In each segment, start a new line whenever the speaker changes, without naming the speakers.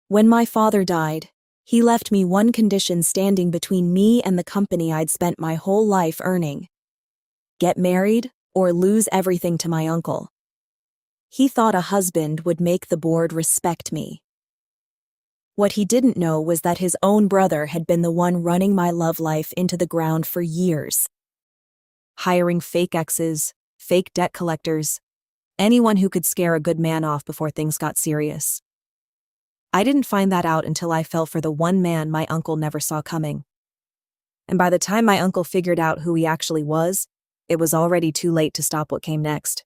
When my father died, he left me one condition standing between me and the company I'd spent my whole life earning: get married or lose everything to my uncle. He thought a husband would make the board respect me. What he didn't know was that his own brother had been the one running my love life into the ground for years. Hiring fake exes, fake debt collectors, anyone who could scare a good man off before things got serious. I didn't find that out until I fell for the one man my uncle never saw coming. And by the time my uncle figured out who he actually was, it was already too late to stop what came next.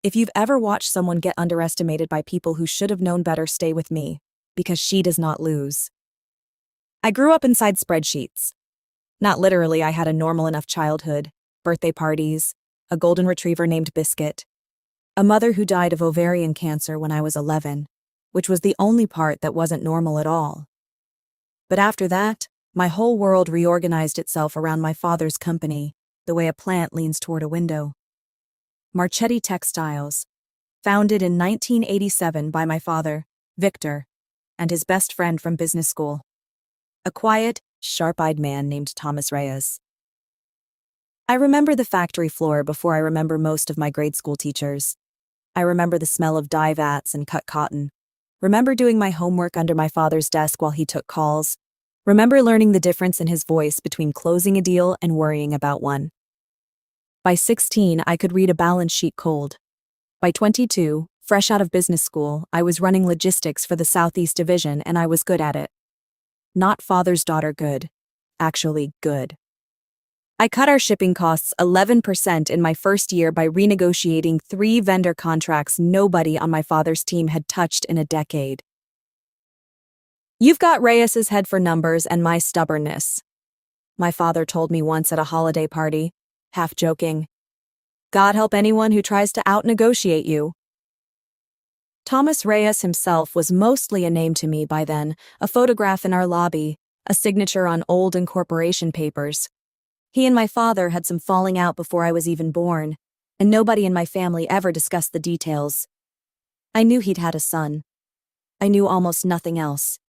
If you've ever watched someone get underestimated by people who should have known better, stay with me, because she does not lose. I grew up inside spreadsheets. Not literally, I had a normal enough childhood, birthday parties, a golden retriever named Biscuit, a mother who died of ovarian cancer when I was 11, which was the only part that wasn't normal at all. But after that, my whole world reorganized itself around my father's company, the way a plant leans toward a window. Marchetti Textiles, founded in 1987 by my father, Victor, and his best friend from business school, a quiet, sharp-eyed man named Thomas Reyes. I remember the factory floor before I remember most of my grade school teachers. I remember the smell of dye vats and cut cotton. Remember doing my homework under my father's desk while he took calls. Remember learning the difference in his voice between closing a deal and worrying about one. By 16, I could read a balance sheet cold. By 22, fresh out of business school, I was running logistics for the Southeast Division, and I was good at it. Not father's daughter good. Actually good. I cut our shipping costs 11% in my first year by renegotiating 3 vendor contracts nobody on my father's team had touched in a decade. You've got Reyes's head for numbers and my stubbornness, my father told me once at a holiday party, half joking. God help anyone who tries to out-negotiate you. Thomas Reyes himself was mostly a name to me by then, a photograph in our lobby, a signature on old incorporation papers. He and my father had some falling out before I was even born, and nobody in my family ever discussed the details. I knew he'd had a son. I knew almost nothing else.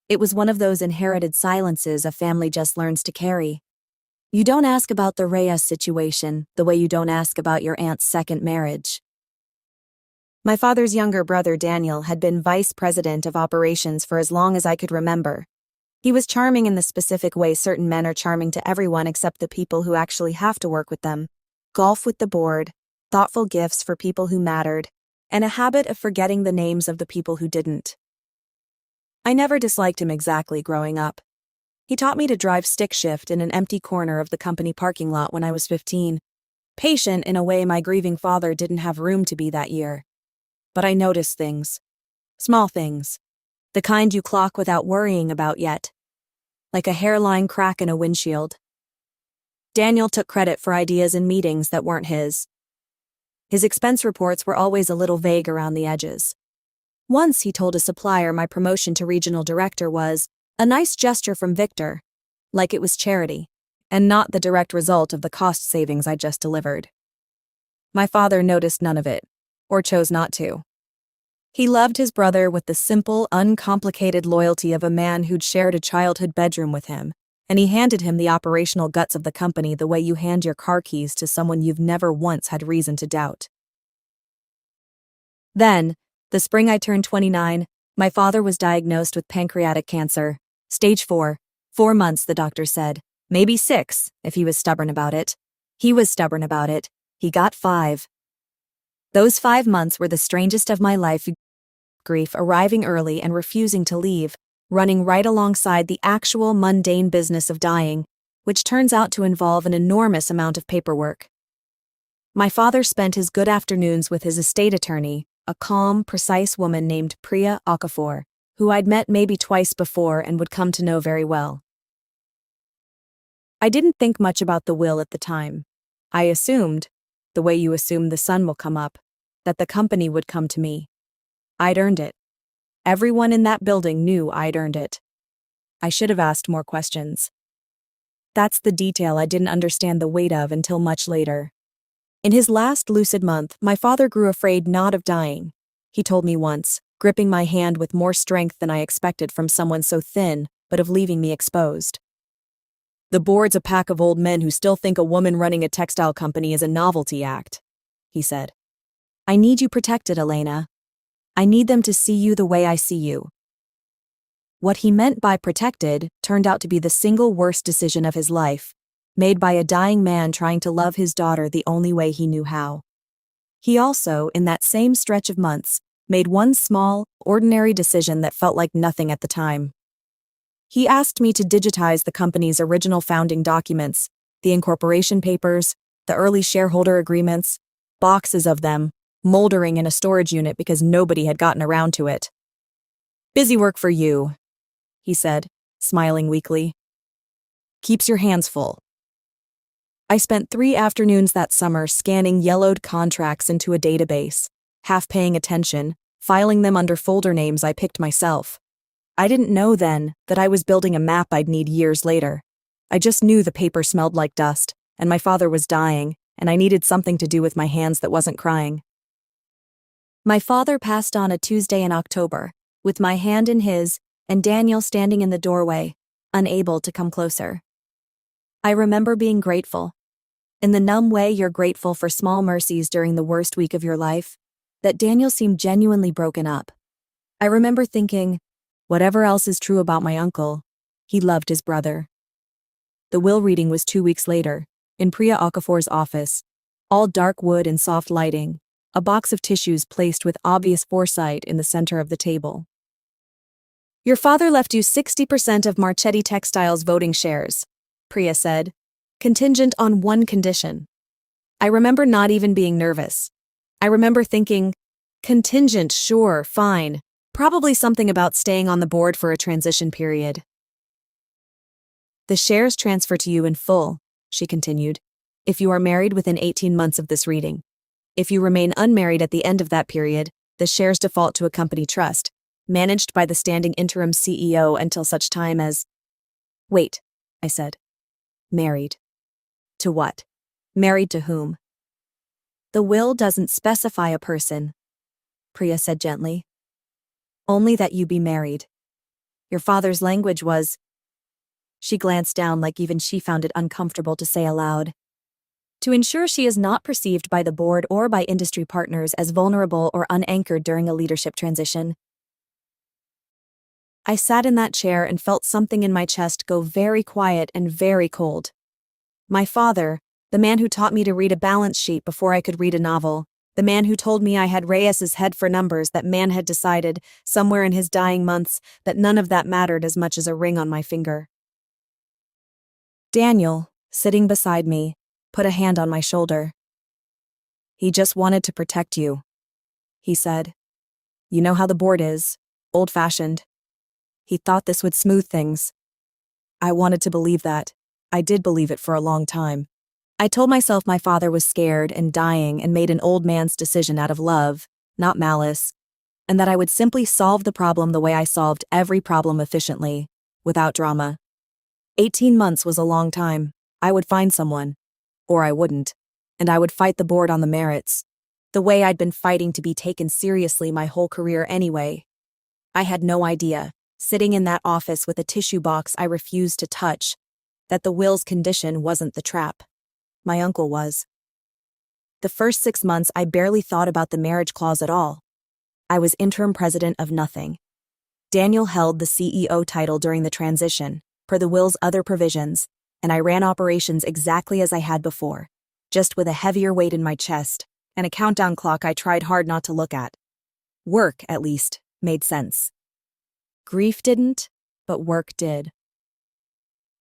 It was one of those inherited silences a family just learns to carry. You don't ask about the Reyes situation the way you don't ask about your aunt's second marriage. My father's younger brother Daniel had been vice president of operations for as long as I could remember. He was charming in the specific way certain men are charming to everyone except the people who actually have to work with them. Golf with the board, thoughtful gifts for people who mattered, and a habit of forgetting the names of the people who didn't. I never disliked him exactly growing up. He taught me to drive stick shift in an empty corner of the company parking lot when I was 15. Patient in a way my grieving father didn't have room to be that year. But I noticed things. Small things. The kind you clock without worrying about yet. Like a hairline crack in a windshield. Daniel took credit for ideas in meetings that weren't his. His expense reports were always a little vague around the edges. Once he told a supplier my promotion to regional director was a nice gesture from Victor, like it was charity, and not the direct result of the cost savings I just delivered. My father noticed none of it, or chose not to. He loved his brother with the simple, uncomplicated loyalty of a man who'd shared a childhood bedroom with him, and he handed him the operational guts of the company the way you hand your car keys to someone you've never once had reason to doubt. Then, the spring I turned 29, my father was diagnosed with pancreatic cancer. Stage 4. 4 months, the doctor said. Maybe 6, if he was stubborn about it. He was stubborn about it. He got 5. Those 5 months were the strangest of my life. Grief arriving early and refusing to leave, running right alongside the actual mundane business of dying, which turns out to involve an enormous amount of paperwork. My father spent his good afternoons with his estate attorney, a calm, precise woman named Priya Okafor, who I'd met maybe twice before and would come to know very well. I didn't think much about the will at the time. I assumed, the way you assume the sun will come up, that the company would come to me. I'd earned it. Everyone in that building knew I'd earned it. I should have asked more questions. That's the detail I didn't understand the weight of until much later. In his last lucid month, my father grew afraid not of dying. He told me once, gripping my hand with more strength than I expected from someone so thin, but of leaving me exposed. "The board's a pack of old men who still think a woman running a textile company is a novelty act," he said. "I need you protected, Elena. I need them to see you the way I see you." What he meant by protected turned out to be the single worst decision of his life, made by a dying man trying to love his daughter the only way he knew how. He also, in that same stretch of months, made one small, ordinary decision that felt like nothing at the time. He asked me to digitize the company's original founding documents, the incorporation papers, the early shareholder agreements, boxes of them, moldering in a storage unit because nobody had gotten around to it. "Busy work for you," he said, smiling weakly. "Keeps your hands full." I spent 3 afternoons that summer scanning yellowed contracts into a database, half paying attention, filing them under folder names I picked myself. I didn't know then that I was building a map I'd need years later. I just knew the paper smelled like dust, and my father was dying, and I needed something to do with my hands that wasn't crying. My father passed on a Tuesday in October, with my hand in his, and Daniel standing in the doorway, unable to come closer. I remember being grateful. In the numb way you're grateful for small mercies during the worst week of your life, that Daniel seemed genuinely broken up. I remember thinking, whatever else is true about my uncle, he loved his brother. The will reading was 2 weeks later, in Priya Okafor's office, all dark wood and soft lighting, a box of tissues placed with obvious foresight in the center of the table. "Your father left you 60% of Marchetti Textiles voting shares," Priya said, "contingent on one condition." I remember not even being nervous. I remember thinking, contingent, sure, fine, probably something about staying on the board for a transition period. "The shares transfer to you in full," she continued, "if you are married within 18 months of this reading. If you remain unmarried at the end of that period, the shares default to a company trust, managed by the standing interim CEO until such time as—" "Wait," I said. "Married. To what? Married to whom?" "The will doesn't specify a person," Priya said gently. "Only that you be married. Your father's language was—" She glanced down like even she found it uncomfortable to say aloud. "To ensure she is not perceived by the board or by industry partners as vulnerable or unanchored during a leadership transition." I sat in that chair and felt something in my chest go very quiet and very cold. My father, the man who taught me to read a balance sheet before I could read a novel, the man who told me I had Reyes's head for numbers, that man had decided, somewhere in his dying months, that none of that mattered as much as a ring on my finger. Daniel, sitting beside me, put a hand on my shoulder. "He just wanted to protect you," he said. "You know how the board is, old-fashioned. He thought this would smooth things." I wanted to believe that. I did believe it for a long time. I told myself my father was scared and dying and made an old man's decision out of love, not malice, and that I would simply solve the problem the way I solved every problem efficiently, without drama. 18 months was a long time. I would find someone, or I wouldn't, and I would fight the board on the merits, the way I'd been fighting to be taken seriously my whole career anyway. I had no idea, sitting in that office with a tissue box I refused to touch, that the will's condition wasn't the trap. My uncle was. The first 6 months I barely thought about the marriage clause at all. I was interim president of nothing. Daniel held the CEO title during the transition, per the will's other provisions, and I ran operations exactly as I had before, just with a heavier weight in my chest, and a countdown clock I tried hard not to look at. Work, at least, made sense. Grief didn't, but work did.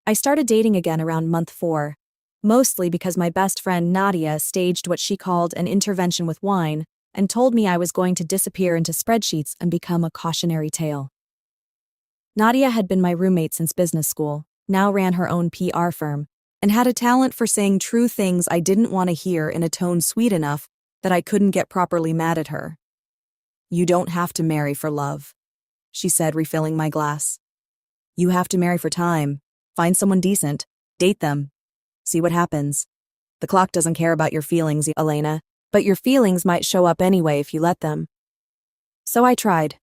I started dating again around month 4, mostly because my best friend Nadia staged what she called an intervention with wine and told me I was going to disappear into spreadsheets and become a cautionary tale. Nadia had been my roommate since business school, now ran her own PR firm, and had a talent for saying true things I didn't want to hear in a tone sweet enough that I couldn't get properly mad at her. "You don't have to marry for love," she said, refilling my glass. "You have to marry for time. Find someone decent, date them, see what happens. The clock doesn't care about your feelings, Elena, but your feelings might show up anyway if you let them." So I tried,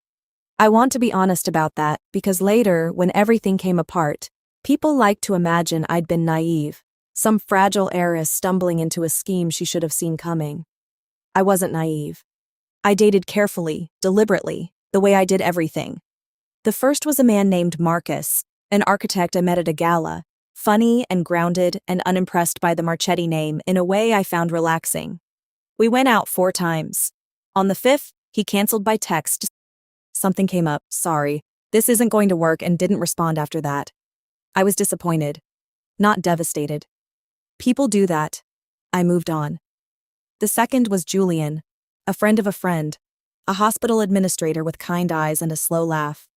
I want to be honest about that because later, when everything came apart, people liked to imagine I'd been naive, some fragile heiress stumbling into a scheme she should have seen coming. I wasn't naive. I dated carefully, deliberately, the way I did everything. The first was a man named Marcus, an architect I met at a gala, funny and grounded and unimpressed by the Marchetti name in a way I found relaxing. We went out 4 times. On the 5th, he canceled by text. Something came up, sorry, this isn't going to work, and didn't respond after that. I was disappointed. Not devastated. People do that. I moved on. The second was Julian, a friend of a friend, a hospital administrator with kind eyes and a slow laugh.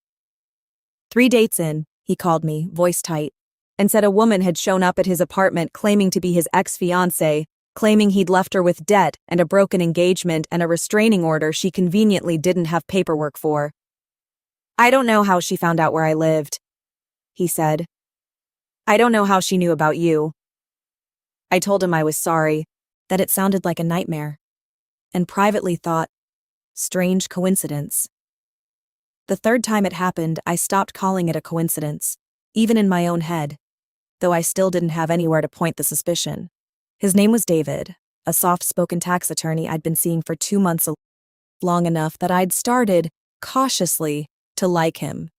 3 dates in, he called me, voice tight, and said a woman had shown up at his apartment claiming to be his ex-fiancé, claiming he'd left her with debt and a broken engagement and a restraining order she conveniently didn't have paperwork for. I don't know how she found out where I lived, he said. I don't know how she knew about you. I told him I was sorry, that it sounded like a nightmare, and privately thought, strange coincidence. The 3rd time it happened, I stopped calling it a coincidence, even in my own head, though I still didn't have anywhere to point the suspicion. His name was David, a soft-spoken tax attorney I'd been seeing for 2 months, long enough that I'd started, cautiously, to like him.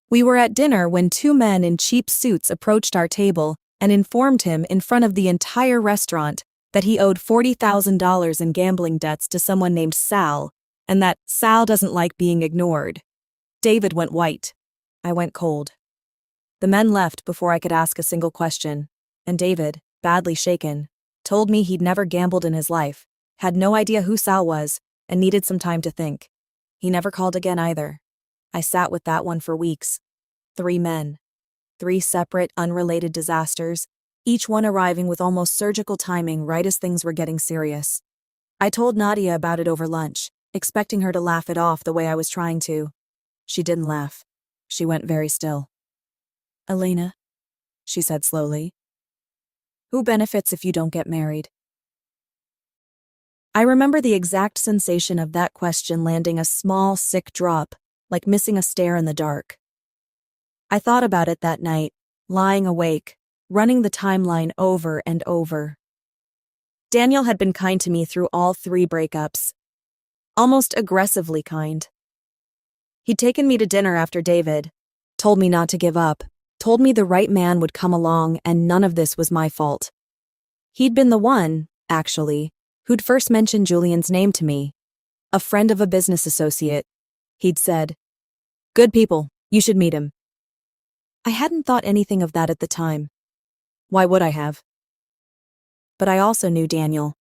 We were at dinner when 2 men in cheap suits approached our table and informed him in front of the entire restaurant that he owed $40,000 in gambling debts to someone named Sal, and that Sal doesn't like being ignored. David went white. I went cold. The men left before I could ask a single question, and David, badly shaken, told me he'd never gambled in his life, had no idea who Sal was, and needed some time to think. He never called again either. I sat with that one for weeks. 3 men. 3 separate, unrelated disasters, each one arriving with almost surgical timing right as things were getting serious. I told Nadia about it over lunch, expecting her to laugh it off the way I was trying to. She didn't laugh. She went very still. Elena, she said slowly, who benefits if you don't get married? I remember the exact sensation of that question landing a small, sick drop, like missing a stair in the dark. I thought about it that night, lying awake, running the timeline over and over. Daniel had been kind to me through all 3 breakups. Almost aggressively kind. He'd taken me to dinner after David, told me not to give up, told me the right man would come along and none of this was my fault. He'd been the one, actually, who'd first mentioned Julian's name to me. A friend of a business associate. He'd said, "Good people, you should meet him." I hadn't thought anything of that at the time. Why would I have? But I also knew Daniel.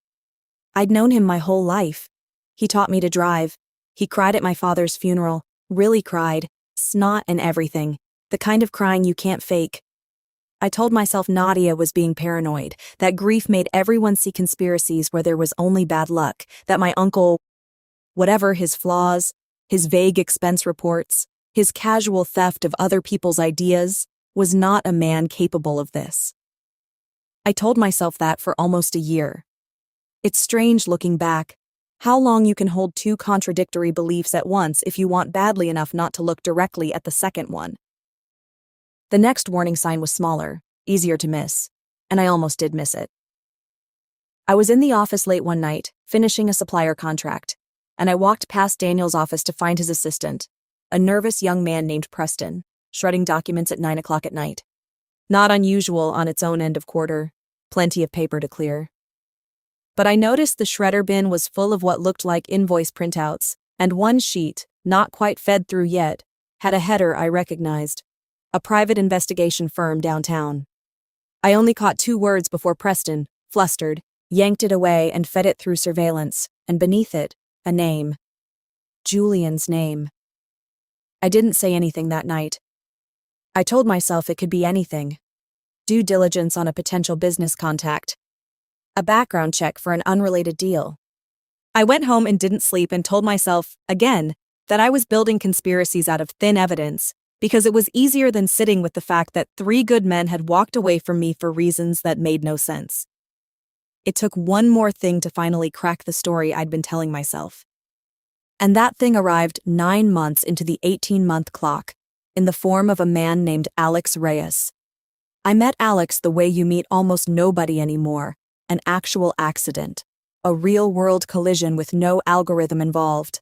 I'd known him my whole life. He taught me to drive. He cried at my father's funeral, really cried, snot and everything, the kind of crying you can't fake. I told myself Nadia was being paranoid, that grief made everyone see conspiracies where there was only bad luck, that my uncle, whatever his flaws, his vague expense reports, his casual theft of other people's ideas, was not a man capable of this. I told myself that for almost a year. It's strange looking back, how long you can hold 2 contradictory beliefs at once if you want badly enough not to look directly at the second one. The next warning sign was smaller, easier to miss, and I almost did miss it. I was in the office late one night, finishing a supplier contract, and I walked past Daniel's office to find his assistant, a nervous young man named Preston, shredding documents at 9 o'clock at night. Not unusual on its own end of quarter, plenty of paper to clear. But I noticed the shredder bin was full of what looked like invoice printouts, and one sheet, not quite fed through yet, had a header I recognized. A private investigation firm downtown. I only caught 2 words before Preston, flustered, yanked it away and fed it through surveillance, and beneath it, a name. Julian's name. I didn't say anything that night. I told myself it could be anything. Due diligence on a potential business contact. A background check for an unrelated deal. I went home and didn't sleep and told myself, again, that I was building conspiracies out of thin evidence, because it was easier than sitting with the fact that 3 good men had walked away from me for reasons that made no sense. It took one more thing to finally crack the story I'd been telling myself. And that thing arrived 9 months into the 18-month clock, in the form of a man named Alex Reyes. I met Alex the way you meet almost nobody anymore, an actual accident, a real-world collision with no algorithm involved.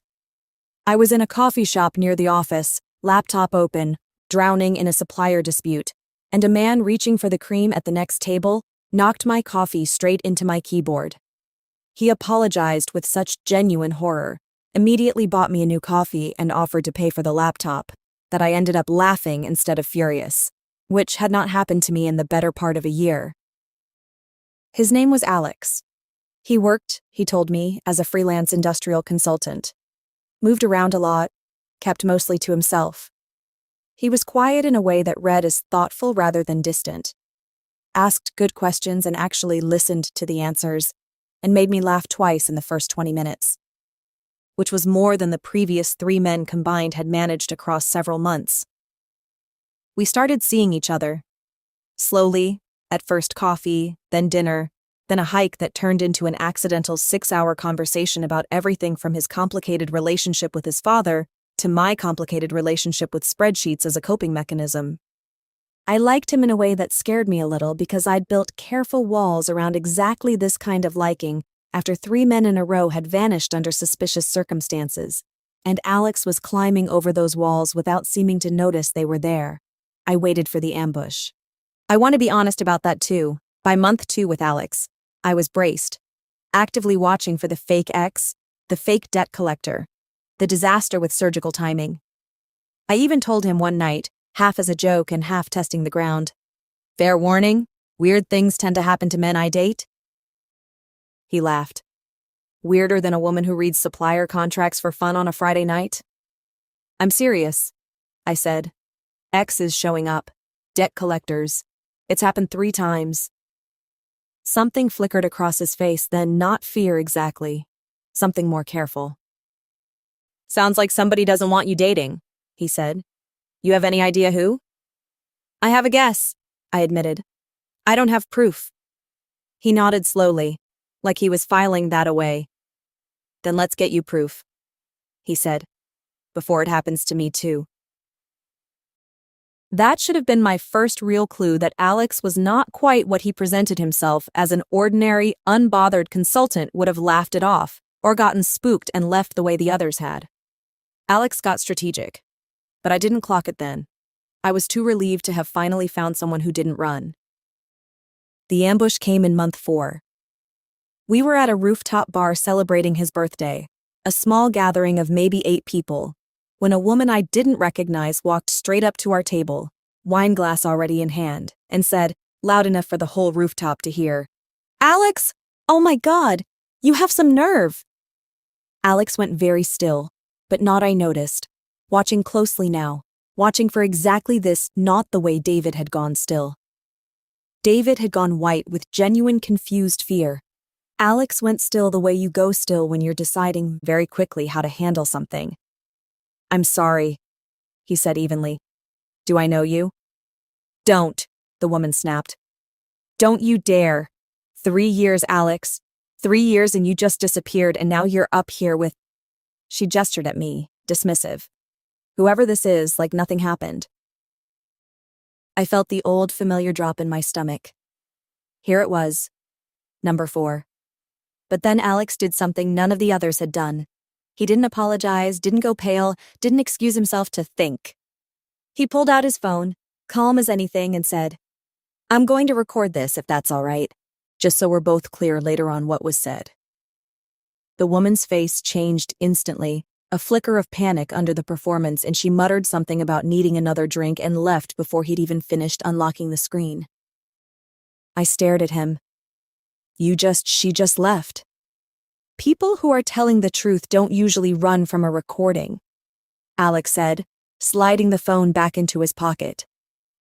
I was in a coffee shop near the office, laptop open, drowning in a supplier dispute, and a man reaching for the cream at the next table knocked my coffee straight into my keyboard. He apologized with such genuine horror, immediately bought me a new coffee and offered to pay for the laptop, that I ended up laughing instead of furious, which had not happened to me in the better part of a year. His name was Alex. He worked, he told me, as a freelance industrial consultant. Moved around a lot, kept mostly to himself. He was quiet in a way that read as thoughtful rather than distant. Asked good questions and actually listened to the answers, and made me laugh twice in the first 20 minutes. Which was more than the previous 3 men combined had managed across several months. We started seeing each other. Slowly, at first coffee, then dinner, then a hike that turned into an accidental 6-hour conversation about everything from his complicated relationship with his father to my complicated relationship with spreadsheets as a coping mechanism. I liked him in a way that scared me a little because I'd built careful walls around exactly this kind of liking after 3 men in a row had vanished under suspicious circumstances, and Alex was climbing over those walls without seeming to notice they were there. I waited for the ambush. I want to be honest about that too. By month 2 with Alex, I was braced, actively watching for the fake ex, the fake debt collector, the disaster with surgical timing. I even told him one night, half as a joke and half testing the ground, "Fair warning, weird things tend to happen to men I date." He laughed. Weirder than a woman who reads supplier contracts for fun on a Friday night? "I'm serious," I said. "Exes showing up. Debt collectors. It's happened 3 times. Something flickered across his face, then not fear exactly. Something more careful. "Sounds like somebody doesn't want you dating," he said. "You have any idea who?" "I have a guess," I admitted. "I don't have proof." He nodded slowly, like he was filing that away. "Then let's get you proof," he said, "before it happens to me too." That should have been my first real clue that Alex was not quite what he presented himself as. An ordinary, unbothered consultant would have laughed it off, or gotten spooked and left the way the others had. Alex got strategic, but I didn't clock it then. I was too relieved to have finally found someone who didn't run. The ambush came in month 4. We were at a rooftop bar celebrating his birthday, a small gathering of maybe 8 people, when a woman I didn't recognize walked straight up to our table, wine glass already in hand, and said, loud enough for the whole rooftop to hear, "Alex! Oh my God! You have some nerve!" Alex went very still, but not I noticed, watching closely now, watching for exactly this, not the way David had gone still. David had gone white with genuine confused fear. Alex went still the way you go still when you're deciding very quickly how to handle something. "I'm sorry," he said evenly. "Do I know you?" "Don't," the woman snapped. "Don't you dare. 3 years, Alex. 3 years and you just disappeared and now you're up here with—" She gestured at me, dismissive. "Whoever this is, like nothing happened." I felt the old familiar drop in my stomach. Here it was. Number 4. But then Alex did something none of the others had done. He didn't apologize, didn't go pale, didn't excuse himself to think. He pulled out his phone, calm as anything, and said, "I'm going to record this if that's all right, just so we're both clear later on what was said." The woman's face changed instantly, a flicker of panic under the performance, and she muttered something about needing another drink and left before he'd even finished unlocking the screen. I stared at him. She just left. People who are telling the truth don't usually run from a recording," Alex said, sliding the phone back into his pocket.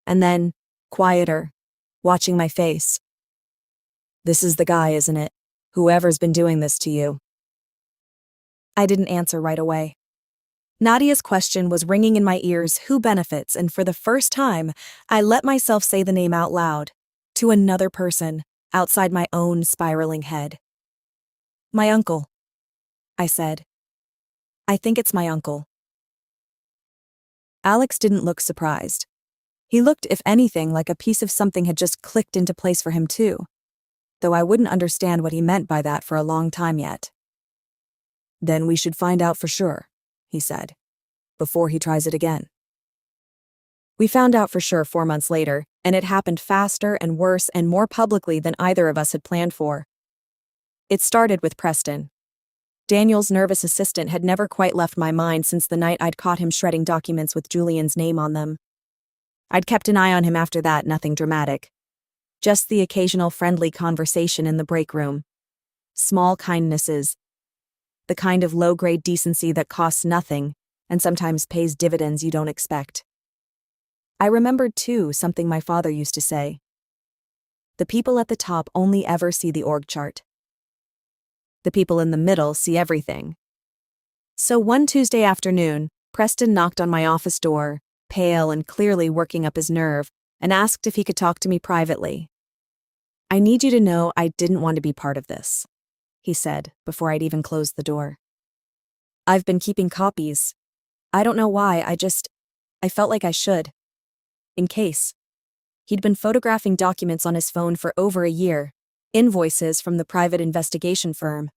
And then, quieter, watching my face. "This is the guy, isn't it? Whoever's been doing this to you." I didn't answer right away. Nadia's question was ringing in my ears, who benefits, and for the first time, I let myself say the name out loud, to another person, outside my own spiraling head. "My uncle," I said. I think it's my uncle. Alex didn't look surprised. He looked, if anything, like a piece of something had just clicked into place for him too, though I wouldn't understand what he meant by that for a long time yet. Then we should find out for sure, he said, before he tries it again. We found out for sure 4 months later, and it happened faster and worse and more publicly than either of us had planned for. It started with Preston. Daniel's nervous assistant had never quite left my mind since the night I'd caught him shredding documents with Julian's name on them. I'd kept an eye on him after that, nothing dramatic. Just the occasional friendly conversation in the break room. Small kindnesses. The kind of low-grade decency that costs nothing and sometimes pays dividends you don't expect. I remembered, too, something my father used to say. The people at the top only ever see the org chart. The people in the middle see everything. So one Tuesday afternoon, Preston knocked on my office door, pale and clearly working up his nerve, and asked if he could talk to me privately. I need you to know I didn't want to be part of this, he said, before I'd even closed the door. I've been keeping copies. I don't know why, I felt like I should. In case. He'd been photographing documents on his phone for over a year, invoices from the private investigation firm,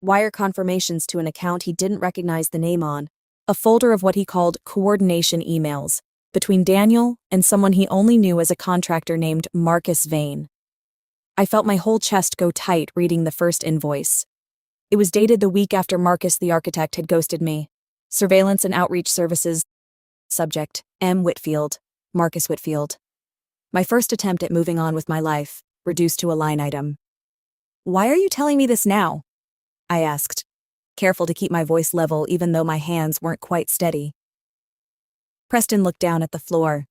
wire confirmations to an account he didn't recognize the name on, a folder of what he called coordination emails between Daniel and someone he only knew as a contractor named Marcus Vane. I felt my whole chest go tight reading the first invoice. It was dated the week after Marcus the architect had ghosted me. Surveillance and Outreach Services. Subject, M. Whitfield. Marcus Whitfield. My first attempt at moving on with my life, reduced to a line item. Why are you telling me this now? I asked, careful to keep my voice level even though my hands weren't quite steady. Preston looked down at the floor.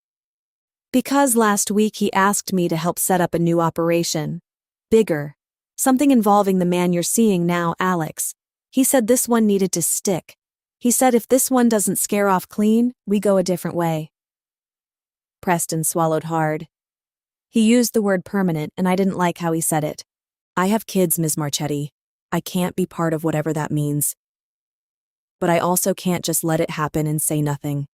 Because last week he asked me to help set up a new operation. Bigger. Something involving the man you're seeing now, Alex. He said this one needed to stick. He said if this one doesn't scare off clean, we go a different way. Preston swallowed hard. He used the word permanent, and I didn't like how he said it. I have kids, Ms. Marchetti. I can't be part of whatever that means. But I also can't just let it happen and say nothing.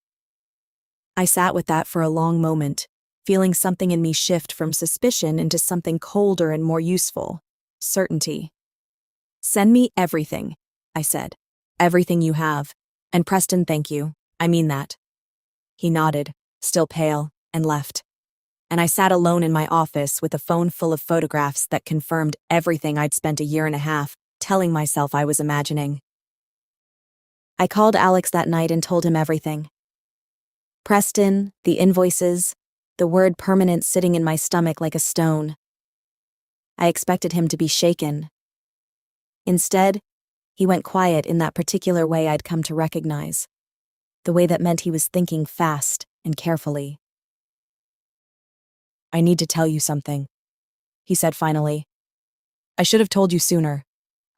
I sat with that for a long moment, feeling something in me shift from suspicion into something colder and more useful. Certainty. Send me everything, I said. Everything you have. And Preston, thank you. I mean that. He nodded, still pale, and left. And I sat alone in my office with a phone full of photographs that confirmed everything I'd spent a year and a half telling myself I was imagining. I called Alex that night and told him everything. Preston, the invoices, the word permanent sitting in my stomach like a stone. I expected him to be shaken. Instead, he went quiet in that particular way I'd come to recognize. The way that meant he was thinking fast and carefully. I need to tell you something, he said finally. I should have told you sooner.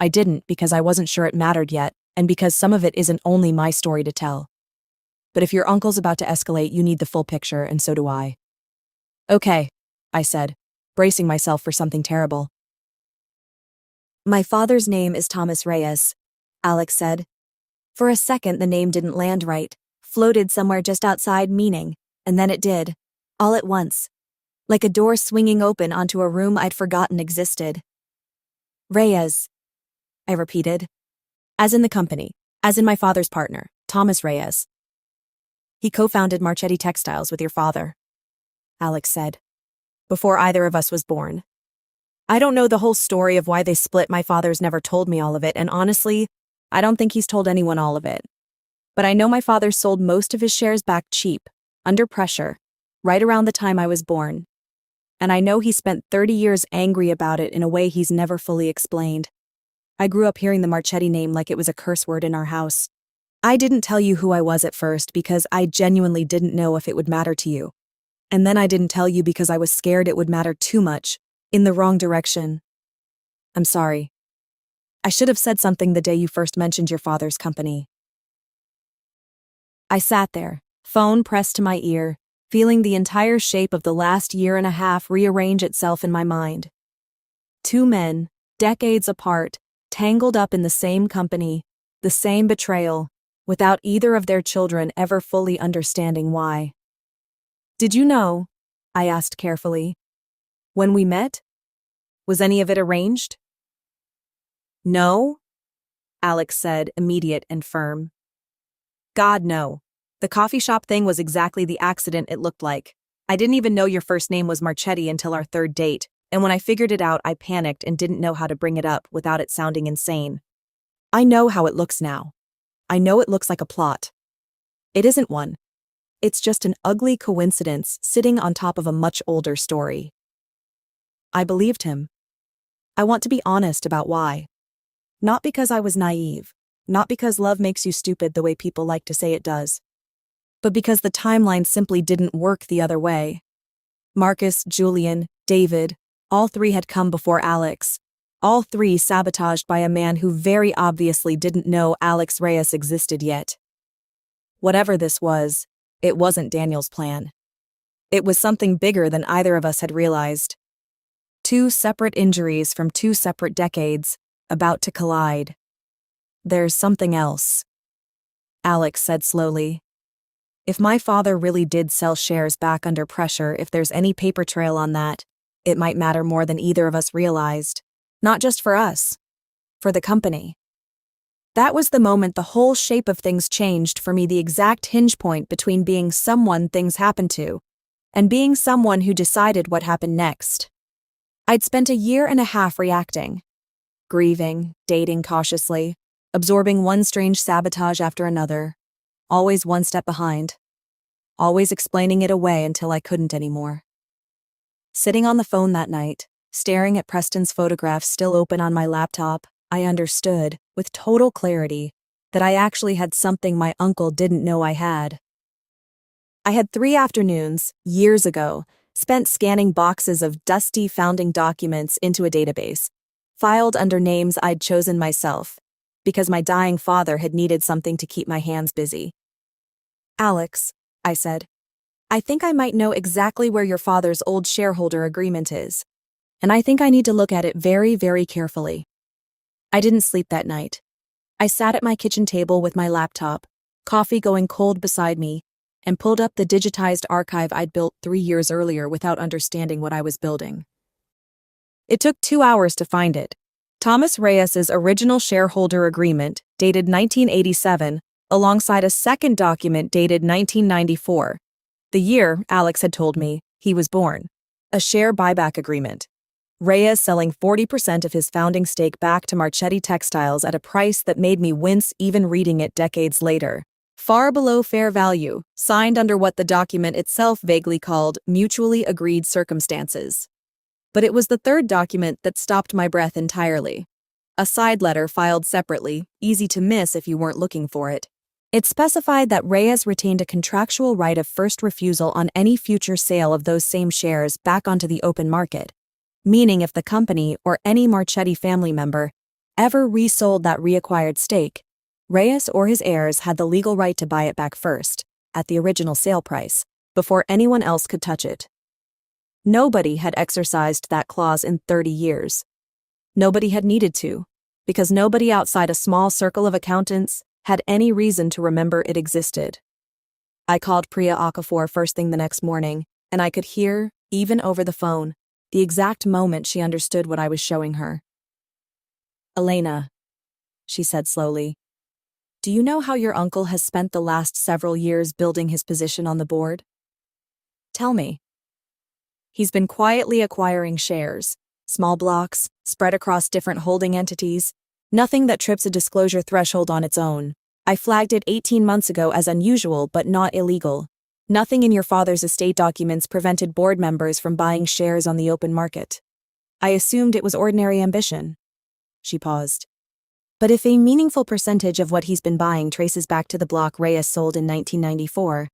I didn't because I wasn't sure it mattered yet, and because some of it isn't only my story to tell. But if your uncle's about to escalate, you need the full picture, and so do I. Okay, I said, bracing myself for something terrible. My father's name is Thomas Reyes, Alex said. For a second, the name didn't land right, floated somewhere just outside meaning, and then it did, all at once. Like a door swinging open onto a room I'd forgotten existed. Reyes, I repeated. As in the company, as in my father's partner, Thomas Reyes. He co-founded Marchetti Textiles with your father, Alex said, before either of us was born. I don't know the whole story of why they split. My father's never told me all of it, and honestly, I don't think he's told anyone all of it. But I know my father sold most of his shares back cheap, under pressure, right around the time I was born. And I know he spent 30 years angry about it in a way he's never fully explained. I grew up hearing the Marchetti name like it was a curse word in our house. I didn't tell you who I was at first because I genuinely didn't know if it would matter to you. And then I didn't tell you because I was scared it would matter too much, in the wrong direction. I'm sorry. I should have said something the day you first mentioned your father's company. I sat there, phone pressed to my ear, feeling the entire shape of the last year and a half rearrange itself in my mind. Two men, decades apart, tangled up in the same company, the same betrayal, without either of their children ever fully understanding why. "Did you know?" I asked carefully. "When we met? Was any of it arranged?" "No," Alex said, immediate and firm. "God, no. The coffee shop thing was exactly the accident it looked like. I didn't even know your first name was Marchetti until our third date, and when I figured it out, I panicked and didn't know how to bring it up without it sounding insane. I know how it looks now. I know it looks like a plot. It isn't one. It's just an ugly coincidence sitting on top of a much older story." I believed him. I want to be honest about why. Not because I was naive, not because love makes you stupid the way people like to say it does, but because the timeline simply didn't work the other way. Marcus, Julian, David, all three had come before Alex, all three sabotaged by a man who very obviously didn't know Alex Reyes existed yet. Whatever this was, it wasn't Daniel's plan. It was something bigger than either of us had realized. Two separate injuries from two separate decades, about to collide. "There's something else," Alex said slowly. "If my father really did sell shares back under pressure, if there's any paper trail on that, it might matter more than either of us realized. Not just for us, for the company." That was the moment the whole shape of things changed for me, the exact hinge point between being someone things happened to and being someone who decided what happened next. I'd spent a year and a half reacting, grieving, dating cautiously, absorbing one strange sabotage after another, always one step behind, always explaining it away until I couldn't anymore. Sitting on the phone that night, staring at Preston's photographs still open on my laptop, I understood, with total clarity, that I actually had something my uncle didn't know I had. I had 3 afternoons, years ago, spent scanning boxes of dusty founding documents into a database, filed under names I'd chosen myself, because my dying father had needed something to keep my hands busy. "Alex," I said, "I think I might know exactly where your father's old shareholder agreement is, and I think I need to look at it very, very carefully." I didn't sleep that night. I sat at my kitchen table with my laptop, coffee going cold beside me, and pulled up the digitized archive I'd built 3 years earlier without understanding what I was building. It took 2 hours to find it. Thomas Reyes's original shareholder agreement, dated 1987, alongside a second document dated 1994, the year, Alex had told me, he was born. A share buyback agreement. Reyes selling 40% of his founding stake back to Marchetti Textiles at a price that made me wince even reading it decades later. Far below fair value, signed under what the document itself vaguely called mutually agreed circumstances. But it was the third document that stopped my breath entirely. A side letter filed separately, easy to miss if you weren't looking for it. It specified that Reyes retained a contractual right of first refusal on any future sale of those same shares back onto the open market, meaning if the company or any Marchetti family member ever resold that reacquired stake, Reyes or his heirs had the legal right to buy it back first, at the original sale price, before anyone else could touch it. Nobody had exercised that clause in 30 years. Nobody had needed to, because nobody outside a small circle of accountants had any reason to remember it existed. I called Priya Okafor first thing the next morning, and I could hear, even over the phone, the exact moment she understood what I was showing her. "Elena," she said slowly, "do you know how your uncle has spent the last several years building his position on the board? Tell me." "He's been quietly acquiring shares, small blocks, spread across different holding entities, nothing that trips a disclosure threshold on its own. I flagged it 18 months ago as unusual but not illegal. Nothing in your father's estate documents prevented board members from buying shares on the open market. I assumed it was ordinary ambition." She paused. "But if a meaningful percentage of what he's been buying traces back to the block Reyes sold in 1994,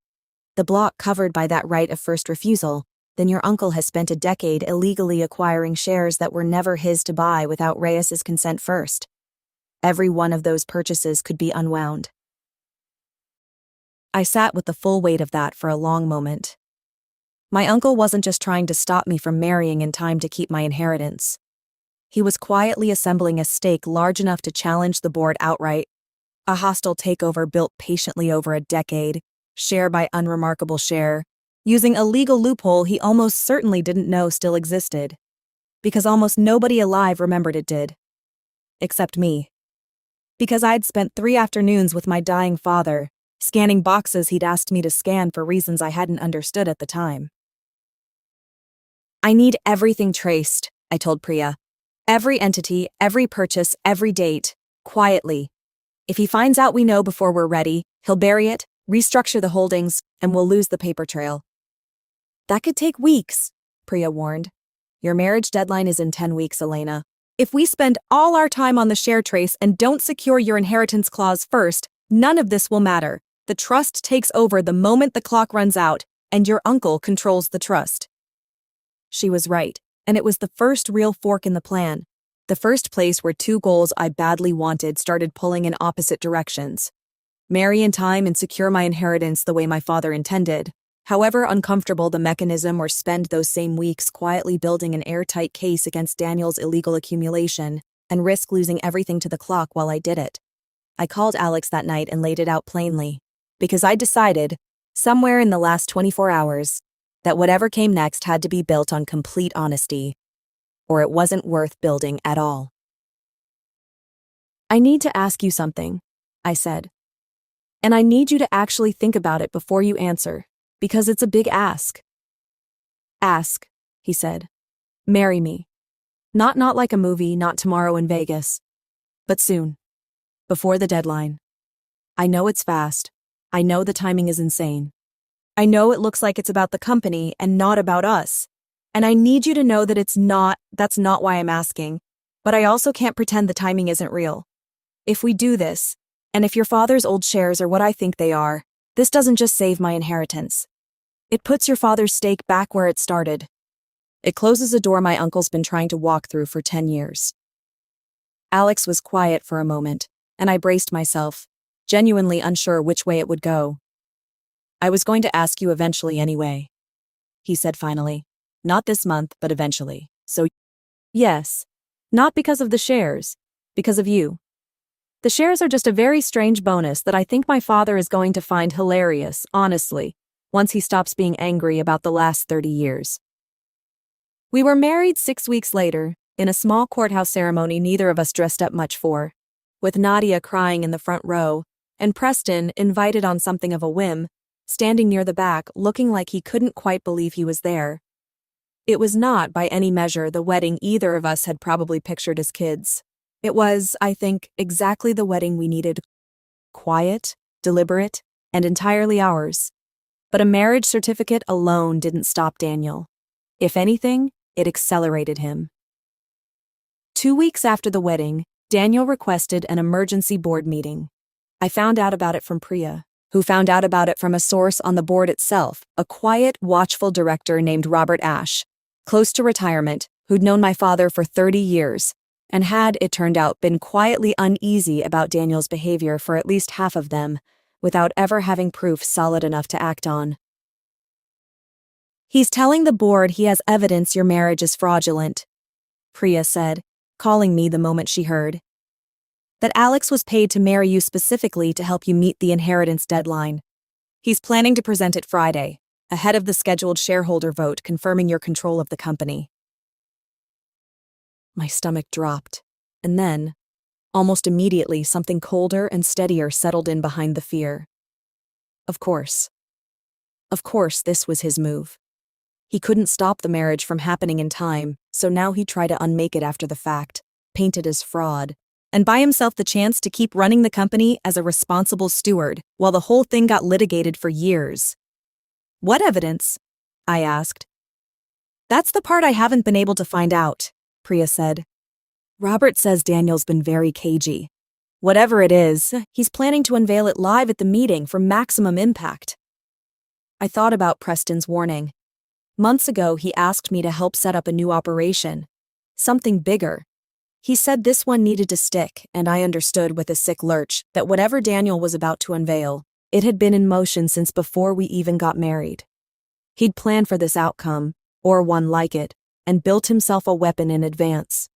the block covered by that right of first refusal, then your uncle has spent a decade illegally acquiring shares that were never his to buy without Reyes's consent first. Every one of those purchases could be unwound." I sat with the full weight of that for a long moment. My uncle wasn't just trying to stop me from marrying in time to keep my inheritance. He was quietly assembling a stake large enough to challenge the board outright. A hostile takeover built patiently over a decade, share by unremarkable share, using a legal loophole he almost certainly didn't know still existed. Because almost nobody alive remembered it did. Except me. Because I'd spent 3 afternoons with my dying father, scanning boxes he'd asked me to scan for reasons I hadn't understood at the time. I need everything traced, I told Priya. Every entity, every purchase, every date, quietly. If he finds out we know before we're ready, he'll bury it, restructure the holdings, and we'll lose the paper trail. That could take weeks, Priya warned. Your marriage deadline is in 10 weeks, Elena. If we spend all our time on the share trace and don't secure your inheritance clause first, none of this will matter. The trust takes over the moment the clock runs out, and your uncle controls the trust. She was right, and it was the first real fork in the plan. The first place where 2 goals I badly wanted started pulling in opposite directions. Marry in time and secure my inheritance the way my father intended. However uncomfortable the mechanism, or spend those same weeks quietly building an airtight case against Daniel's illegal accumulation and risk losing everything to the clock while I did it. I called Alex that night and laid it out plainly, because I decided, somewhere in the last 24 hours, that whatever came next had to be built on complete honesty, or it wasn't worth building at all. I need to ask you something, I said. And I need you to actually think about it before you answer, because it's a big ask. Ask, he said. Marry me. Not like a movie, not tomorrow in Vegas. But soon. Before the deadline. I know it's fast. I know the timing is insane. I know it looks like it's about the company and not about us. And I need you to know that that's not why I'm asking. But I also can't pretend the timing isn't real. If we do this, and if your father's old shares are what I think they are, this doesn't just save my inheritance. It puts your father's stake back where it started. It closes a door my uncle's been trying to walk through for 10 years. Alex was quiet for a moment, and I braced myself, genuinely unsure which way it would go. I was going to ask you eventually anyway, he said finally. Not this month, but eventually. So, yes, not because of the shares, because of you. The shares are just a very strange bonus that I think my father is going to find hilarious, honestly, once he stops being angry about the last 30 years. We were married 6 weeks later, in a small courthouse ceremony neither of us dressed up much for, with Nadia crying in the front row, and Preston, invited on something of a whim, standing near the back looking like he couldn't quite believe he was there. It was not, by any measure, the wedding either of us had probably pictured as kids. It was, I think, exactly the wedding we needed. Quiet, deliberate, and entirely ours. But a marriage certificate alone didn't stop Daniel. If anything, it accelerated him. 2 weeks after the wedding, Daniel requested an emergency board meeting. I found out about it from Priya, who found out about it from a source on the board itself, a quiet, watchful director named Robert Ashe, close to retirement, who'd known my father for 30 years, and had, it turned out, been quietly uneasy about Daniel's behavior for at least half of them, without ever having proof solid enough to act on. He's telling the board he has evidence your marriage is fraudulent, Priya said, calling me the moment she heard. That Alex was paid to marry you specifically to help you meet the inheritance deadline. He's planning to present it Friday, ahead of the scheduled shareholder vote confirming your control of the company. My stomach dropped, and then, almost immediately, something colder and steadier settled in behind the fear. Of course. Of course, this was his move. He couldn't stop the marriage from happening in time, so now he'd try to unmake it after the fact, paint it as fraud, and buy himself the chance to keep running the company as a responsible steward while the whole thing got litigated for years. What evidence? I asked. That's the part I haven't been able to find out, Priya said. Robert says Daniel's been very cagey. Whatever it is, he's planning to unveil it live at the meeting for maximum impact. I thought about Preston's warning. Months ago, he asked me to help set up a new operation. Something bigger. He said this one needed to stick, and I understood with a sick lurch that whatever Daniel was about to unveil, it had been in motion since before we even got married. He'd planned for this outcome, or one like it, and built himself a weapon in advance.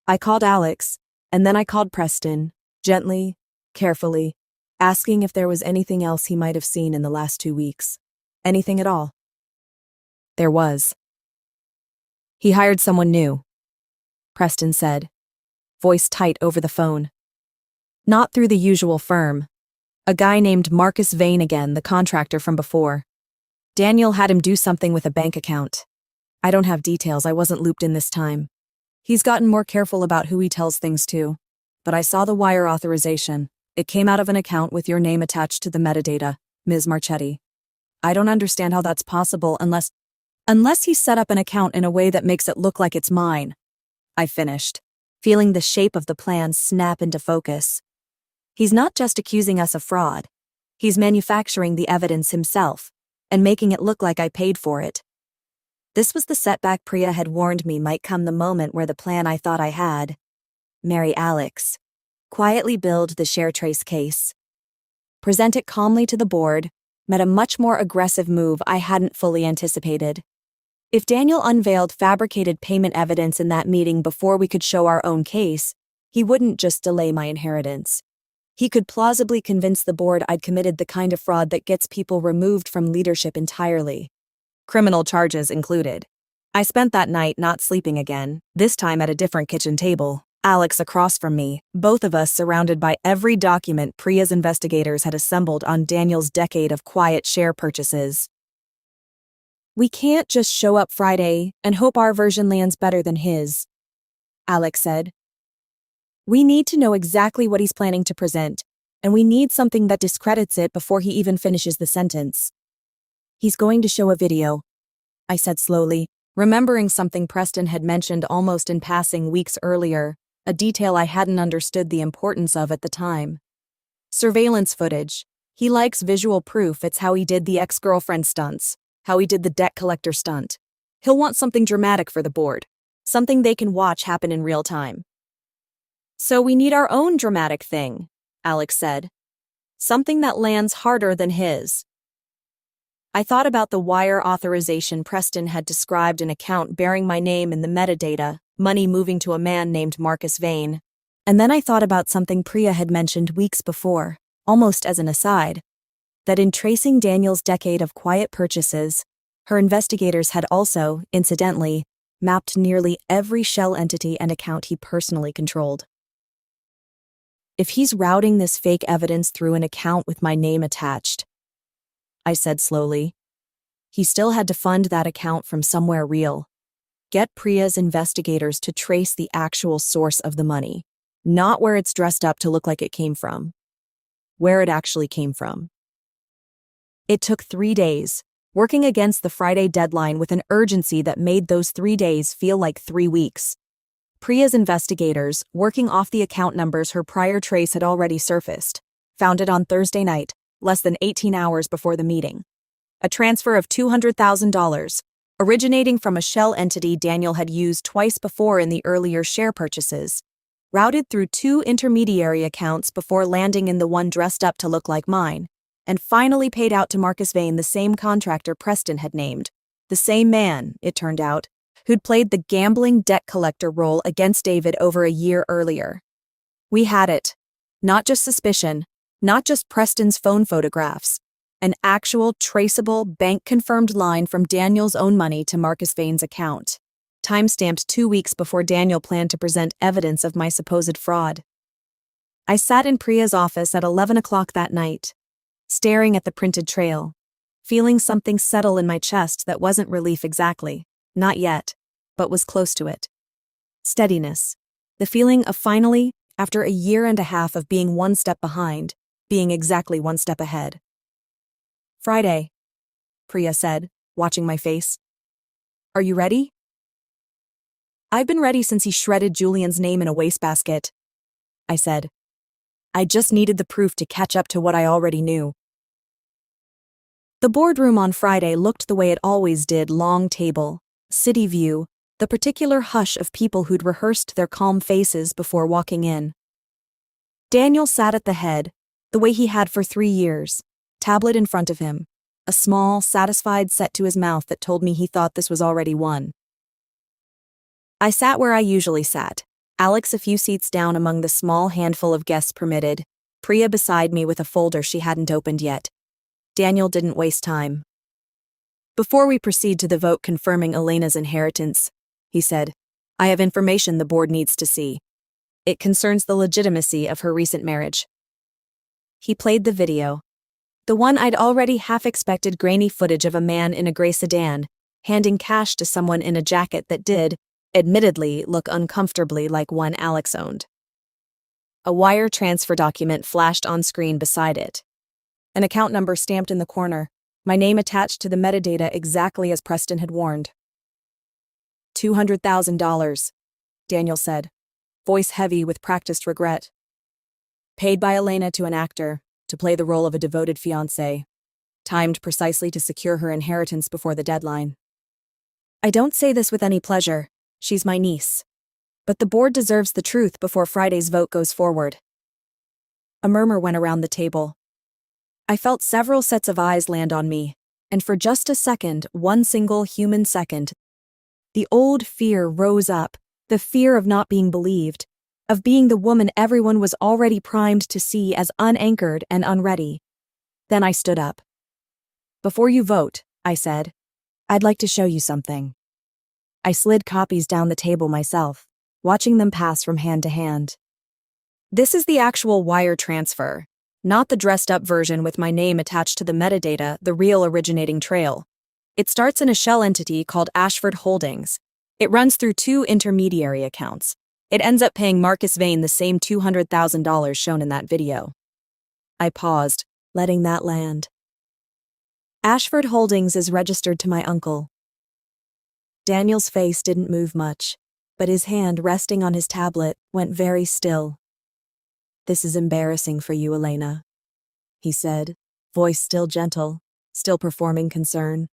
I called Alex, and then I called Preston, gently, carefully, asking if there was anything else he might have seen in the last 2 weeks. Anything at all. There was. He hired someone new, Preston said, voice tight over the phone. Not through the usual firm. A guy named Marcus Vane again, the contractor from before. Daniel had him do something with a bank account. I don't have details, I wasn't looped in this time. He's gotten more careful about who he tells things to. But I saw the wire authorization. It came out of an account with your name attached to the metadata, Ms. Marchetti. I don't understand how that's possible unless he set up an account in a way that makes it look like it's mine. I finished, feeling the shape of the plan snap into focus. He's not just accusing us of fraud. He's manufacturing the evidence himself and making it look like I paid for it. This was the setback Priya had warned me might come the moment where the plan I thought I had, marry Alex, quietly build the ShareTrace case, present it calmly to the board, met a much more aggressive move I hadn't fully anticipated. If Daniel unveiled fabricated payment evidence in that meeting before we could show our own case, he wouldn't just delay my inheritance. He could plausibly convince the board I'd committed the kind of fraud that gets people removed from leadership entirely. Criminal charges included. I spent that night not sleeping again, this time at a different kitchen table, Alex across from me, both of us surrounded by every document Priya's investigators had assembled on Daniel's decade of quiet share purchases. We can't just show up Friday and hope our version lands better than his, Alex said. We need to know exactly what he's planning to present, and we need something that discredits it before he even finishes the sentence. He's going to show a video, I said slowly, remembering something Preston had mentioned almost in passing weeks earlier, a detail I hadn't understood the importance of at the time. Surveillance footage. He likes visual proof. It's how he did the ex-girlfriend stunts, how he did the debt collector stunt. He'll want something dramatic for the board, something they can watch happen in real time. So we need our own dramatic thing, Alex said. Something that lands harder than his. I thought about the wire authorization Preston had described an account bearing my name in the metadata, money moving to a man named Marcus Vane. And then I thought about something Priya had mentioned weeks before, almost as an aside, that in tracing Daniel's decade of quiet purchases, her investigators had also, incidentally, mapped nearly every shell entity and account he personally controlled. If he's routing this fake evidence through an account with my name attached, I said slowly, he still had to fund that account from somewhere real. Get Priya's investigators to trace the actual source of the money, not where it's dressed up to look like it came from. Where it actually came from. It took 3 days, working against the Friday deadline with an urgency that made those 3 days feel like 3 weeks. Priya's investigators, working off the account numbers her prior trace had already surfaced, found it on Thursday night, less than 18 hours before the meeting. A transfer of $200,000, originating from a shell entity Daniel had used twice before in the earlier share purchases, routed through 2 intermediary accounts before landing in the one dressed up to look like mine, and finally paid out to Marcus Vane, the same contractor Preston had named, the same man, it turned out, who'd played the gambling debt collector role against David over a year earlier. We had it. Not just suspicion, not just Preston's phone photographs, an actual, traceable, bank-confirmed line from Daniel's own money to Marcus Vane's account, time-stamped 2 weeks before Daniel planned to present evidence of my supposed fraud. I sat in Priya's office at 11 o'clock that night, staring at the printed trail, feeling something settle in my chest that wasn't relief exactly, not yet, but was close to it. Steadiness, the feeling of finally, after a year and a half of being one step behind, being exactly one step ahead. Friday, Priya said, watching my face. Are you ready? I've been ready since he shredded Julian's name in a wastebasket, I said. I just needed the proof to catch up to what I already knew. The boardroom on Friday looked the way it always did, long table, city view, the particular hush of people who'd rehearsed their calm faces before walking in. Daniel sat at the head, the way he had for 3 years, tablet in front of him, a small, satisfied set to his mouth that told me he thought this was already won. I sat where I usually sat, Alex a few seats down among the small handful of guests permitted, Priya beside me with a folder she hadn't opened yet. Daniel didn't waste time. Before we proceed to the vote confirming Elena's inheritance, he said, I have information the board needs to see. It concerns the legitimacy of her recent marriage. He played the video. The one I'd already half-expected grainy footage of a man in a gray sedan, handing cash to someone in a jacket that did, admittedly, look uncomfortably like one Alex owned. A wire transfer document flashed on screen beside it. An account number stamped in the corner, my name attached to the metadata exactly as Preston had warned. $200,000, Daniel said, voice heavy with practiced regret. Paid by Elena to an actor, to play the role of a devoted fiancé, timed precisely to secure her inheritance before the deadline. I don't say this with any pleasure, she's my niece. But the board deserves the truth before Friday's vote goes forward. A murmur went around the table. I felt several sets of eyes land on me, and for just a second, one single human second, the old fear rose up, the fear of not being believed, of being the woman everyone was already primed to see as unanchored and unready. Then I stood up. Before you vote, I said, I'd like to show you something. I slid copies down the table myself, watching them pass from hand to hand. This is the actual wire transfer, not the dressed-up version with my name attached to the metadata, the real originating trail. It starts in a shell entity called Ashford Holdings. It runs through 2 intermediary accounts. It ends up paying Marcus Vane the same $200,000 shown in that video. I paused, letting that land. Ashford Holdings is registered to my uncle. Daniel's face didn't move much, but his hand resting on his tablet went very still. This is embarrassing for you, Elena, he said, voice still gentle, still performing concern.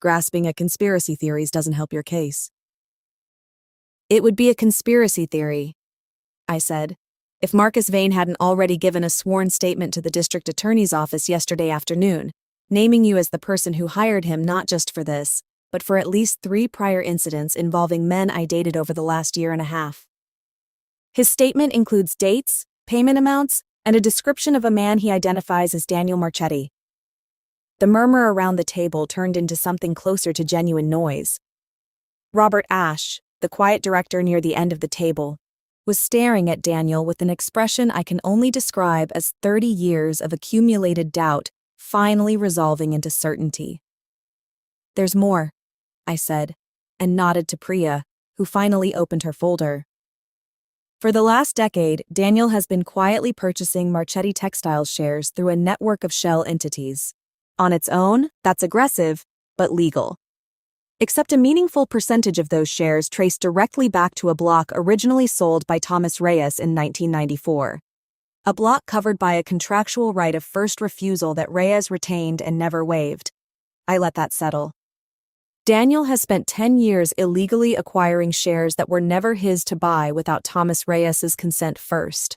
Grasping at conspiracy theories doesn't help your case. It would be a conspiracy theory, I said, if Marcus Vane hadn't already given a sworn statement to the district attorney's office yesterday afternoon, naming you as the person who hired him not just for this, but for at least 3 prior incidents involving men I dated over the last year and a half. His statement includes dates, payment amounts, and a description of a man he identifies as Daniel Marchetti. The murmur around the table turned into something closer to genuine noise. Robert Ashe, the quiet director near the end of the table, was staring at Daniel with an expression I can only describe as 30 years of accumulated doubt finally resolving into certainty. There's more, I said, and nodded to Priya, who finally opened her folder. For the last decade, Daniel has been quietly purchasing Marchetti Textiles shares through a network of shell entities. On its own, that's aggressive, but legal. Except a meaningful percentage of those shares traced directly back to a block originally sold by Thomas Reyes in 1994. A block covered by a contractual right of first refusal that Reyes retained and never waived. I let that settle. Daniel has spent 10 years illegally acquiring shares that were never his to buy without Thomas Reyes's consent first.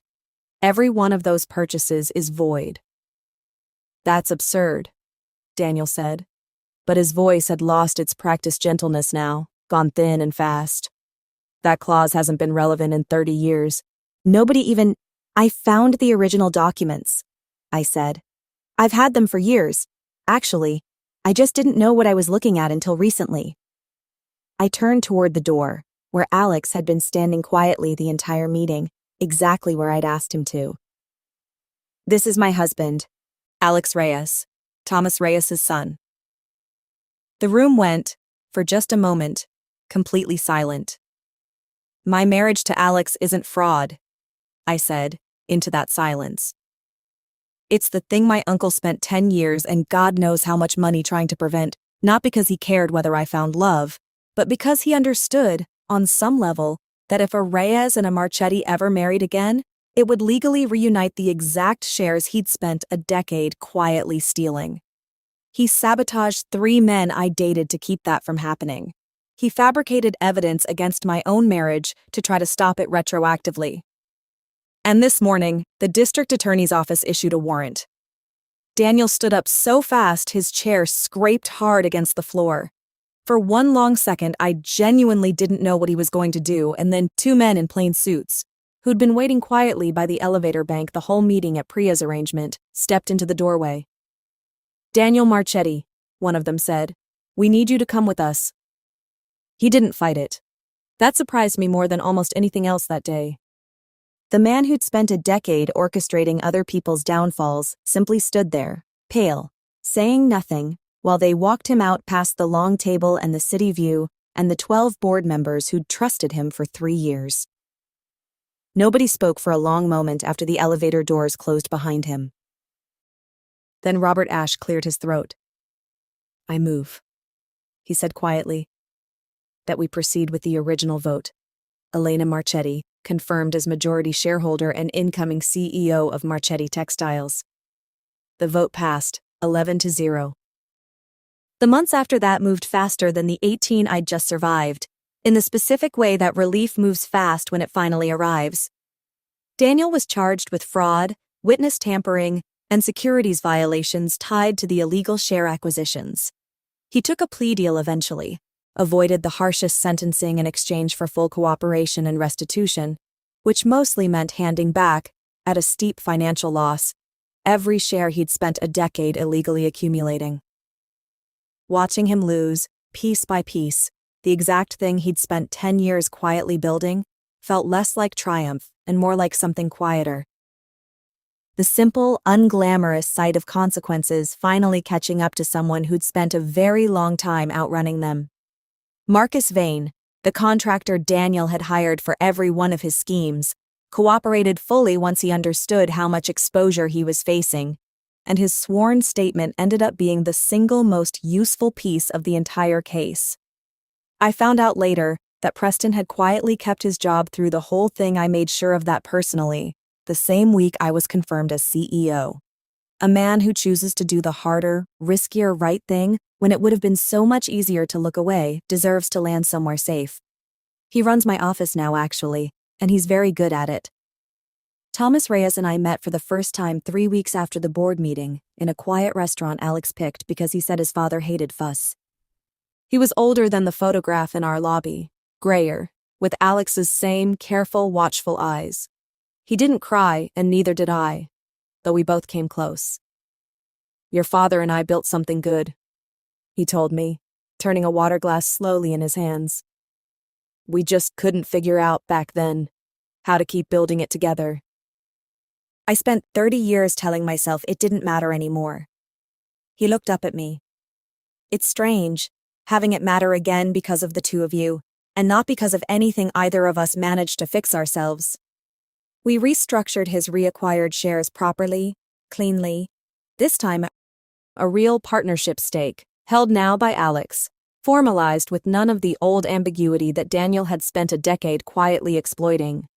Every one of those purchases is void. That's absurd, Daniel said. But his voice had lost its practiced gentleness now, gone thin and fast. That clause hasn't been relevant in 30 years. I found the original documents, I said. I've had them for years. Actually, I just didn't know what I was looking at until recently. I turned toward the door, where Alex had been standing quietly the entire meeting, exactly where I'd asked him to. This is my husband, Alex Reyes, Thomas Reyes's son. The room went, for just a moment, completely silent. My marriage to Alex isn't fraud, I said, into that silence. It's the thing my uncle spent 10 years and God knows how much money trying to prevent, not because he cared whether I found love, but because he understood, on some level, that if a Reyes and a Marchetti ever married again, it would legally reunite the exact shares he'd spent a decade quietly stealing. He sabotaged 3 men I dated to keep that from happening. He fabricated evidence against my own marriage to try to stop it retroactively. And this morning, the district attorney's office issued a warrant. Daniel stood up so fast his chair scraped hard against the floor. For one long second, I genuinely didn't know what he was going to do, and then 2 men in plain suits, who'd been waiting quietly by the elevator bank the whole meeting at Priya's arrangement, stepped into the doorway. "Daniel Marchetti," one of them said, "we need you to come with us." He didn't fight it. That surprised me more than almost anything else that day. The man who'd spent a decade orchestrating other people's downfalls simply stood there, pale, saying nothing, while they walked him out past the long table and the city view and the 12 board members who'd trusted him for 3 years. Nobody spoke for a long moment after the elevator doors closed behind him. Then Robert Ashe cleared his throat. "I move," he said quietly, "that we proceed with the original vote. Elena Marchetti, confirmed as majority shareholder and incoming CEO of Marchetti Textiles." The vote passed, 11-0. The months after that moved faster than the 18 I'd just survived, in the specific way that relief moves fast when it finally arrives. Daniel was charged with fraud, witness tampering, and securities violations tied to the illegal share acquisitions. He took a plea deal eventually, avoided the harshest sentencing in exchange for full cooperation and restitution, which mostly meant handing back, at a steep financial loss, every share he'd spent a decade illegally accumulating. Watching him lose, piece by piece, the exact thing he'd spent 10 years quietly building, felt less like triumph and more like something quieter. The simple, unglamorous sight of consequences finally catching up to someone who'd spent a very long time outrunning them. Marcus Vane, the contractor Daniel had hired for every one of his schemes, cooperated fully once he understood how much exposure he was facing, and his sworn statement ended up being the single most useful piece of the entire case. I found out later that Preston had quietly kept his job through the whole thing. I made sure of that personally, the same week I was confirmed as CEO. A man who chooses to do the harder, riskier right thing when it would have been so much easier to look away deserves to land somewhere safe. He runs my office now, actually, and he's very good at it. Thomas Reyes and I met for the first time 3 weeks after the board meeting, in a quiet restaurant Alex picked because he said his father hated fuss. He was older than the photograph in our lobby, grayer, with Alex's same careful, watchful eyes. He didn't cry, and neither did I, though we both came close. "Your father and I built something good," he told me, turning a water glass slowly in his hands. "We just couldn't figure out, back then, how to keep building it together." I spent 30 years telling myself it didn't matter anymore. He looked up at me. "It's strange, having it matter again because of the two of you, and not because of anything either of us managed to fix ourselves." We restructured his reacquired shares properly, cleanly, this time a real partnership stake, held now by Alex, formalized with none of the old ambiguity that Daniel had spent a decade quietly exploiting.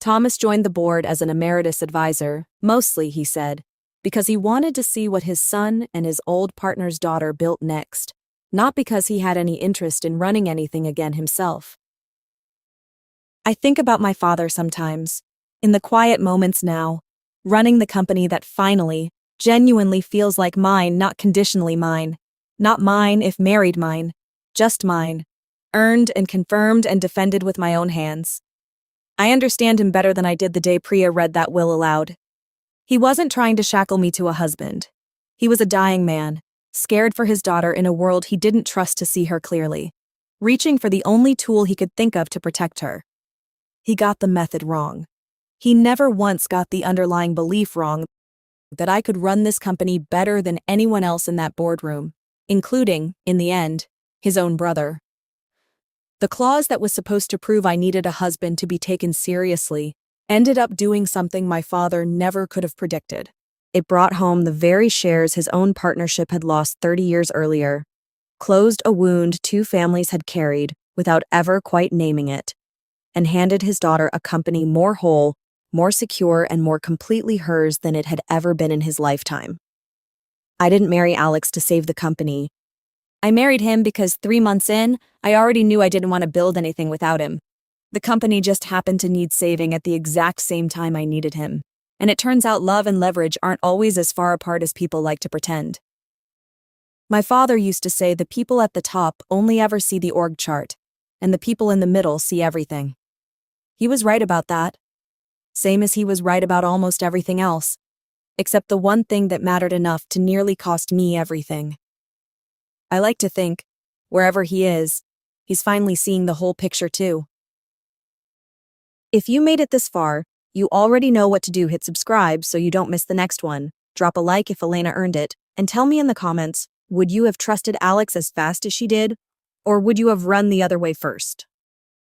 Thomas joined the board as an emeritus advisor, mostly, he said, because he wanted to see what his son and his old partner's daughter built next, not because he had any interest in running anything again himself. I think about my father sometimes, in the quiet moments now, running the company that finally, genuinely feels like mine, not conditionally mine. Not mine if married mine, just mine, earned and confirmed and defended with my own hands. I understand him better than I did the day Priya read that will aloud. He wasn't trying to shackle me to a husband. He was a dying man, scared for his daughter in a world he didn't trust to see her clearly, reaching for the only tool he could think of to protect her. He got the method wrong. He never once got the underlying belief wrong that I could run this company better than anyone else in that boardroom, including, in the end, his own brother. The clause that was supposed to prove I needed a husband to be taken seriously ended up doing something my father never could have predicted. It brought home the very shares his own partnership had lost 30 years earlier, closed a wound 2 families had carried without ever quite naming it, and handed his daughter a company more whole, more secure, and more completely hers than it had ever been in his lifetime. I didn't marry Alex to save the company. I married him because 3 months in, I already knew I didn't want to build anything without him. The company just happened to need saving at the exact same time I needed him, and it turns out love and leverage aren't always as far apart as people like to pretend. My father used to say the people at the top only ever see the org chart, and the people in the middle see everything. He was right about that. Same as he was right about almost everything else, except the one thing that mattered enough to nearly cost me everything. I like to think, wherever he is, he's finally seeing the whole picture too. If you made it this far, you already know what to do. Hit subscribe so you don't miss the next one. Drop a like if Elena earned it, and tell me in the comments, would you have trusted Alex as fast as she did? Or would you have run the other way first?